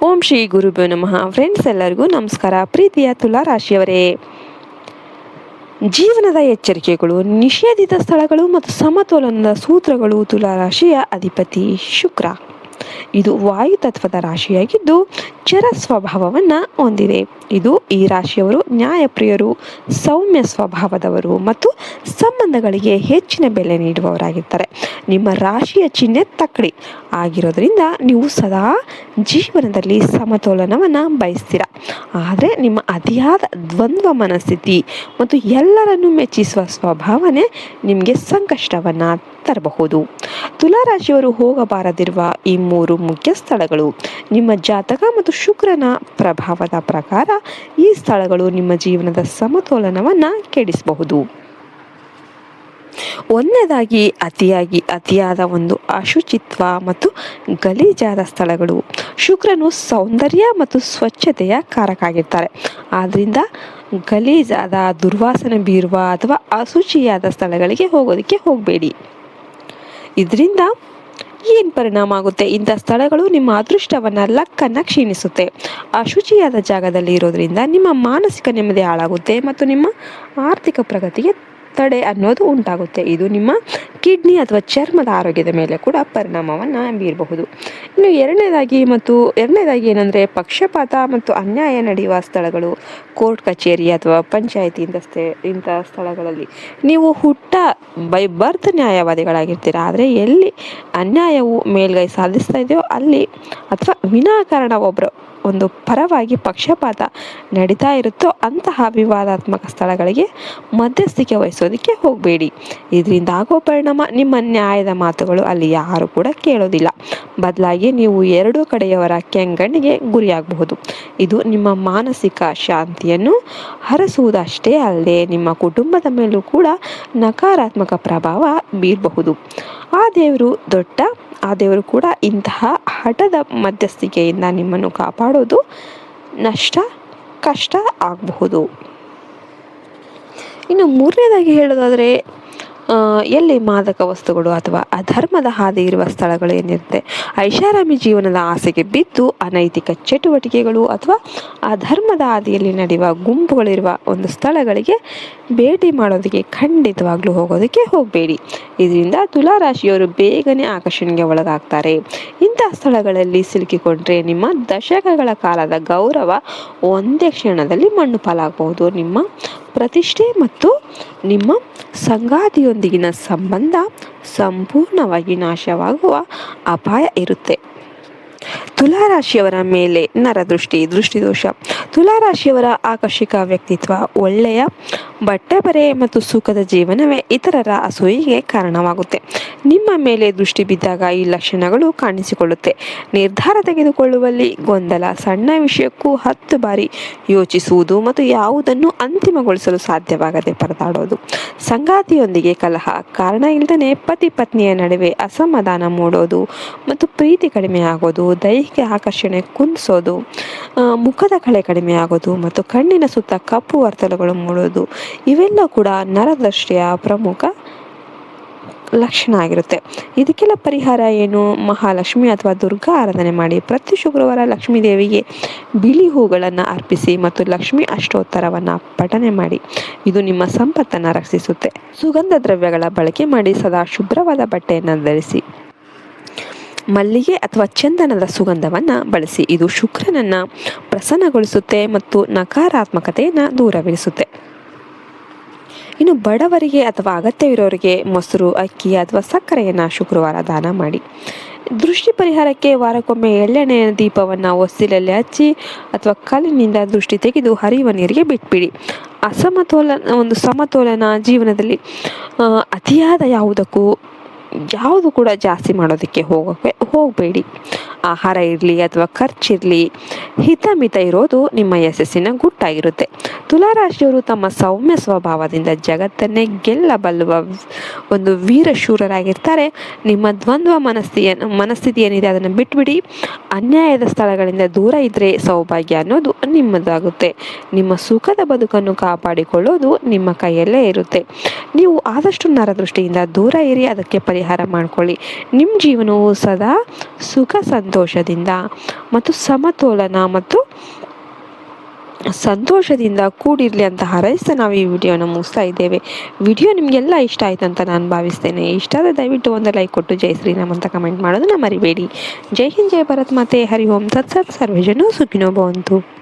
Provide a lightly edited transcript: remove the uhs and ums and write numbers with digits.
ಓಂ ಶ್ರೀ ಗುರುಭ್ಯೋ ನಮಃ. ಫ್ರೆಂಡ್ಸ್, ಎಲ್ಲರಿಗೂ ನಮಸ್ಕಾರ. ಪ್ರೀತಿಯ ತುಲಾ ರಾಶಿಯವರೇ, ಜೀವನದ ಎಚ್ಚರಿಕೆಗಳು, ನಿಷೇಧಿತ ಸ್ಥಳಗಳು ಮತ್ತು ಸಮತೋಲನದ ಸೂತ್ರಗಳು. ತುಲಾ ರಾಶಿಯ ಅಧಿಪತಿ ಶುಕ್ರ. ಇದು ವಾಯುತತ್ವದ ರಾಶಿಯಾಗಿದ್ದು ಚರ ಸ್ವಭಾವವನ್ನು ಹೊಂದಿದೆ. ಇದು ಈ ರಾಶಿಯವರು ನ್ಯಾಯಪ್ರಿಯರು, ಸೌಮ್ಯ ಸ್ವಭಾವದವರು ಮತ್ತು ಸಂಬಂಧಗಳಿಗೆ ಹೆಚ್ಚಿನ ಬೆಲೆ ನೀಡುವವರಾಗಿರ್ತಾರೆ. ನಿಮ್ಮ ರಾಶಿಯ ಚಿಹ್ನೆ ತಕ್ಕಡಿ ಆಗಿರೋದ್ರಿಂದ ನೀವು ಸದಾ ಜೀವನದಲ್ಲಿ ಸಮತೋಲನವನ್ನು ಬಯಸ್ತೀರ. ಆದರೆ ನಿಮ್ಮ ಅತಿಯಾದ ದ್ವಂದ್ವ ಮನಸ್ಥಿತಿ ಮತ್ತು ಎಲ್ಲರನ್ನೂ ಮೆಚ್ಚಿಸುವ ಸ್ವಭಾವನೆ ನಿಮಗೆ ಸಂಕಷ್ಟವನ್ನು ತರಬಹುದು. ತುಲಾರಾಶಿಯವರು ಹೋಗಬಾರದಿರುವ ಈ 3 ಮುಖ್ಯ ಸ್ಥಳಗಳು. ನಿಮ್ಮ ಜಾತಕ ಮತ್ತು ಶುಕ್ರನ ಪ್ರಭಾವದ ಪ್ರಕಾರ ಈ ಸ್ಥಳಗಳು ನಿಮ್ಮ ಜೀವನದ ಸಮತೋಲನವನ್ನು ಕೆಡಿಸಬಹುದು. ಒಂದನೇದಾಗಿ ಅತಿಯಾದ ಒಂದು ಅಶುಚಿತ್ವ ಮತ್ತು ಗಲೀಜಾದ ಸ್ಥಳಗಳು. ಶುಕ್ರನು ಸೌಂದರ್ಯ ಮತ್ತು ಸ್ವಚ್ಛತೆಯ ಕಾರಕ ಆಗಿರ್ತಾರೆ. ಆದ್ದರಿಂದ ಗಲೀಜಾದ, ದುರ್ವಾಸನೆ ಬೀರುವ ಅಥವಾ ಅಶುಚಿಯಾದ ಸ್ಥಳಗಳಿಗೆ ಹೋಗೋದಕ್ಕೆ ಹೋಗಬೇಡಿ. ಇದರಿಂದ ಏನು ಪರಿಣಾಮ ಆಗುತ್ತೆ? ಇಂಥ ಸ್ಥಳಗಳು ನಿಮ್ಮ ಅದೃಷ್ಟವನ್ನು, ಲಕ್ಕನ್ನು ಕ್ಷೀಣಿಸುತ್ತೆ. ಅಶುಚಿಯಾದ ಜಾಗದಲ್ಲಿ ಇರೋದ್ರಿಂದ ನಿಮ್ಮ ಮಾನಸಿಕ ನೆಮ್ಮದಿ ಹಾಳಾಗುತ್ತೆ ಮತ್ತು ನಿಮ್ಮ ಆರ್ಥಿಕ ಪ್ರಗತಿಗೆ ತಡೆ ಅನ್ನೋದು ಉಂಟಾಗುತ್ತೆ. ಇದು ನಿಮ್ಮ ಕಿಡ್ನಿ ಅಥವಾ ಚರ್ಮದ ಆರೋಗ್ಯದ ಮೇಲೆ ಕೂಡ ಪರಿಣಾಮವನ್ನು ಬೀರಬಹುದು. ಇನ್ನು ಎರಡನೇದಾಗಿ ಏನಂದರೆ ಪಕ್ಷಪಾತ ಮತ್ತು ಅನ್ಯಾಯ ನಡೆಯುವ ಸ್ಥಳಗಳು. ಕೋರ್ಟ್ ಕಚೇರಿ ಅಥವಾ ಪಂಚಾಯಿತಿ ಇಂಥ ಸ್ಥಳಗಳಲ್ಲಿ ನೀವು ಬೈ ಬರ್ತ್ ನ್ಯಾಯವಾದಿಗಳಾಗಿರ್ತೀರ. ಆದರೆ ಎಲ್ಲಿ ಅನ್ಯಾಯವು ಮೇಲ್ಗೈ ಸಾಧಿಸ್ತಾ ಇದೆಯೋ ಅಲ್ಲಿ, ಅಥವಾ ವಿನಾಕಾರಣ ಒಂದು ಪರವಾಗಿ ಪಕ್ಷಪಾತ ನಡೀತಾ ಇರುತ್ತೋ ಅಂತಹ ವಿವಾದಾತ್ಮಕ ಸ್ಥಳಗಳಿಗೆ ಮಧ್ಯಸ್ಥಿಕೆ ವಹಿಸೋದಕ್ಕೆ ಹೋಗಬೇಡಿ. ಇದರಿಂದ ಆಗೋ ಪರಿಣಾಮ, ನಿಮ್ಮ ನ್ಯಾಯದ ಮಾತುಗಳು ಅಲ್ಲಿ ಯಾರು ಕೂಡ ಕೇಳೋದಿಲ್ಲ. ಬದಲಾಗಿ ನೀವು ಎರಡೂ ಕಡೆಯವರ ಕೆಂಗಣ್ಣಿಗೆ ಗುರಿಯಾಗಬಹುದು. ಇದು ನಿಮ್ಮ ಮಾನಸಿಕ ಶಾಂತಿಯನ್ನು ಹರಸುವುದಷ್ಟೇ ಅಲ್ಲದೆ ನಿಮ್ಮ ಕುಟುಂಬದ ಮೇಲೂ ಕೂಡ ನಕಾರಾತ್ಮಕ ಪ್ರಭಾವ ಬೀರಬಹುದು. ಆ ದೇವರು ಕೂಡ ಇಂತಹ ಹಠದ ಮಧ್ಯಸ್ಥಿಕೆಯಿಂದ ನಿಮ್ಮನ್ನು ಕಾಪಾಡೋದು ಕಷ್ಟ ಆಗಬಹುದು. ಇನ್ನು ಮೂರನೇದಾಗಿ ಹೇಳೋದಾದರೆ, ಎಲ್ಲಿ ಮಾದಕ ವಸ್ತುಗಳು ಅಥವಾ ಅಧರ್ಮದ ಹಾದಿ ಇರುವ ಸ್ಥಳಗಳು ಏನಿರುತ್ತೆ, ಐಷಾರಾಮಿ ಜೀವನದ ಆಸೆಗೆ ಬಿದ್ದು ಅನೈತಿಕ ಚಟುವಟಿಕೆಗಳು ಅಥವಾ ಅಧರ್ಮದ ಹಾದಿಯಲ್ಲಿ ನಡೆಯುವ ಗುಂಪುಗಳಿರುವ ಒಂದು ಸ್ಥಳಗಳಿಗೆ ಭೇಟಿ ಮಾಡೋದಕ್ಕೆ ಖಂಡಿತವಾಗ್ಲೂ ಹೋಗೋದಕ್ಕೆ ಹೋಗಬೇಡಿ. ಇದರಿಂದ ತುಲಾರಾಶಿಯವರು ಬೇಗನೆ ಆಕರ್ಷಣೆಗೆ ಒಳಗಾಗ್ತಾರೆ. ಇಂತಹ ಸ್ಥಳಗಳಲ್ಲಿ ಸಿಲುಕಿಕೊಂಡ್ರೆ ನಿಮ್ಮ ದಶಕಗಳ ಕಾಲದ ಗೌರವ ಒಂದೇ ಕ್ಷಣದಲ್ಲಿ ಮಣ್ಣು ಪಾಲಾಗಬಹುದು. ನಿಮ್ಮ ಪ್ರತಿಷ್ಠೆ ಮತ್ತು ನಿಮ್ಮ ಸಂಗಾತಿಯೊಂದಿಗಿನ ಸಂಬಂಧ ಸಂಪೂರ್ಣವಾಗಿ ನಾಶವಾಗುವ ಅಪಾಯ ಇರುತ್ತೆ. ತುಲಾರಾಶಿಯವರ ಮೇಲೆ ದೃಷ್ಟಿದೋಷ. ತುಲಾರಾಶಿಯವರ ಆಕರ್ಷಕ ವ್ಯಕ್ತಿತ್ವ, ಒಳ್ಳೆಯ ಬಟ್ಟೆ ಮತ್ತು ಸುಖದ ಜೀವನವೇ ಇತರರ ಅಸೂಯೆಗೆ ಕಾರಣವಾಗುತ್ತೆ. ನಿಮ್ಮ ಮೇಲೆ ದೃಷ್ಟಿ ಬಿದ್ದಾಗ ಈ ಲಕ್ಷಣಗಳು ಕಾಣಿಸಿಕೊಳ್ಳುತ್ತೆ. ನಿರ್ಧಾರ ತೆಗೆದುಕೊಳ್ಳುವಲ್ಲಿ ಗೊಂದಲ, ಸಣ್ಣ ವಿಷಯಕ್ಕೂ 10 ಬಾರಿ ಯೋಚಿಸುವುದು ಮತ್ತು ಯಾವುದನ್ನು ಅಂತಿಮಗೊಳಿಸಲು ಸಾಧ್ಯವಾಗದೆ ಪರದಾಡೋದು. ಸಂಗಾತಿಯೊಂದಿಗೆ ಕಲಹ, ಕಾರಣ ಇಲ್ಲದೇ ಪತಿ ಪತ್ನಿಯ ನಡುವೆ ಅಸಮಾಧಾನ ಮೂಡೋದು ಮತ್ತು ಪ್ರೀತಿ ಕಡಿಮೆ ಆಗೋದು, ದೈಹಿಕ ಆಕರ್ಷಣೆ ಕುಂದಿಸೋದು, ಮುಖದ ಕಳೆ ಕಡಿಮೆ ಆಗೋದು ಮತ್ತು ಕಣ್ಣಿನ ಸುತ್ತ ಕಪ್ಪು ವರ್ತಲುಗಳು ಮೂಡೋದು, ಇವೆಲ್ಲ ಕೂಡ ನರದೃಷ್ಟಿಯ ಪ್ರಮುಖ ಲಕ್ಷಣ ಆಗಿರುತ್ತೆ. ಇದಕ್ಕೆಲ್ಲ ಪರಿಹಾರ ಏನು? ಮಹಾಲಕ್ಷ್ಮಿ ಅಥವಾ ದುರ್ಗಾ ಆರಾಧನೆ ಮಾಡಿ. ಪ್ರತಿ ಶುಕ್ರವಾರ ಲಕ್ಷ್ಮೀ ದೇವಿಗೆ ಬಿಳಿ ಹೂಗಳನ್ನು ಅರ್ಪಿಸಿ ಮತ್ತು ಲಕ್ಷ್ಮಿ ಅಷ್ಟೋತ್ತರವನ್ನು ಪಠನೆ ಮಾಡಿ. ಇದು ನಿಮ್ಮ ಸಂಪತ್ತನ್ನು ರಕ್ಷಿಸುತ್ತೆ. ಸುಗಂಧ ದ್ರವ್ಯಗಳ ಬಳಕೆ ಮಾಡಿ. ಸದಾ ಶುಭ್ರವಾದ ಬಟ್ಟೆಯನ್ನು ಧರಿಸಿ. ಮಲ್ಲಿಗೆ ಅಥವಾ ಚಂದನದ ಸುಗಂಧವನ್ನು ಬಳಸಿ. ಇದು ಶುಕ್ರನನ್ನು ಪ್ರಸನ್ನಗೊಳಿಸುತ್ತೆ ಮತ್ತು ನಕಾರಾತ್ಮಕತೆಯನ್ನು ದೂರವಿರಿಸುತ್ತೆ. ಇನ್ನು ಬಡವರಿಗೆ ಅಥವಾ ಅಗತ್ಯವಿರೋರಿಗೆ ಮೊಸರು, ಅಕ್ಕಿ ಅಥವಾ ಸಕ್ಕರೆಯನ್ನು ಶುಕ್ರವಾರ ದಾನ ಮಾಡಿ. ದೃಷ್ಟಿ ಪರಿಹಾರಕ್ಕೆ ವಾರಕ್ಕೊಮ್ಮೆ ಎಳ್ಳೆಣ್ಣೆಯ ದೀಪವನ್ನು ಹೊಸ್ತಿಲಲ್ಲಿ ಹಚ್ಚಿ ಅಥವಾ ಕಲ್ಲಿನಿಂದ ದೃಷ್ಟಿ ತೆಗೆದು ಹರಿಯುವ ನೀರಿಗೆ ಬಿಟ್ಬಿಡಿ. ಸಮತೋಲನ ಜೀವನದಲ್ಲಿ ಅತಿಯಾದ ಯಾವುದು ಕೂಡ ಜಾಸ್ತಿ ಮಾಡೋದಕ್ಕೆ ಹೋಗಬೇಡಿ. ಆಹಾರ ಇರಲಿ ಅಥವಾ ಖರ್ಚಿರಲಿ, ಹಿತಮಿತ ಇರೋದು ನಿಮ್ಮ ಯಶಸ್ಸಿನ ಗುಟ್ಟಾಗಿರುತ್ತೆ. ತುಲಾರಾಶಿಯವರು ತಮ್ಮ ಸೌಮ್ಯ ಸ್ವಭಾವದಿಂದ ಜಗತ್ತನ್ನೇ ಗೆಲ್ಲಬಲ್ಲುವ ಒಂದು ವೀರಶೂರರಾಗಿರ್ತಾರೆ. ನಿಮ್ಮ ದ್ವಂದ್ವ ಮನಸ್ಥಿತಿ ಏನಿದೆ ಅದನ್ನು ಬಿಟ್ಬಿಡಿ. ಅನ್ಯಾಯದ ಸ್ಥಳಗಳಿಂದ ದೂರ ಇದ್ದರೆ ಸೌಭಾಗ್ಯ ಅನ್ನೋದು ನಿಮ್ಮದಾಗುತ್ತೆ. ನಿಮ್ಮ ಸುಖದ ಬದುಕನ್ನು ಕಾಪಾಡಿಕೊಳ್ಳೋದು ನಿಮ್ಮ ಕೈಯಲ್ಲೇ ಇರುತ್ತೆ. ನೀವು ಆದಷ್ಟು ನರದೃಷ್ಟಿಯಿಂದ ದೂರ ಇರಿ, ಅದಕ್ಕೆ ಪರಿಹಾರ ಮಾಡ್ಕೊಳ್ಳಿ. ನಿಮ್ಮ ಜೀವನವು ಸದಾ ಸುಖ ಸಂತೋಷದಿಂದ ಮತ್ತು ಸಮತೋಲನ ಮತ್ತು ಸಂತೋಷದಿಂದ ಕೂಡಿರಲಿ ಅಂತ ಹಾರೈಸ್ತಾ ನಾವು ಈ ವಿಡಿಯೋನ ಮುಗಿಸ್ತಾ ಇದ್ದೇವೆ. ವಿಡಿಯೋ ನಿಮಗೆಲ್ಲ ಇಷ್ಟ ಆಯ್ತು ಅಂತ ನಾನು ಭಾವಿಸ್ತೇನೆ. ಇಷ್ಟ ಆದರೆ ದಯವಿಟ್ಟು ಒಂದು ಲೈಕ್ ಕೊಟ್ಟು ಜೈ ಶ್ರೀರಾಮ್ ಅಂತ ಕಮೆಂಟ್ ಮಾಡೋದನ್ನ ಮರಿಬೇಡಿ. ಜೈ ಹಿಂದ್, ಜೈ ಭಾರತ್ ಮಾತೆ, ಹರಿ ಓಂ ತತ್ಸತ್, ಸರ್ವೇ ಜನೋ ಸುಖಿನೋ ಭವಂತು.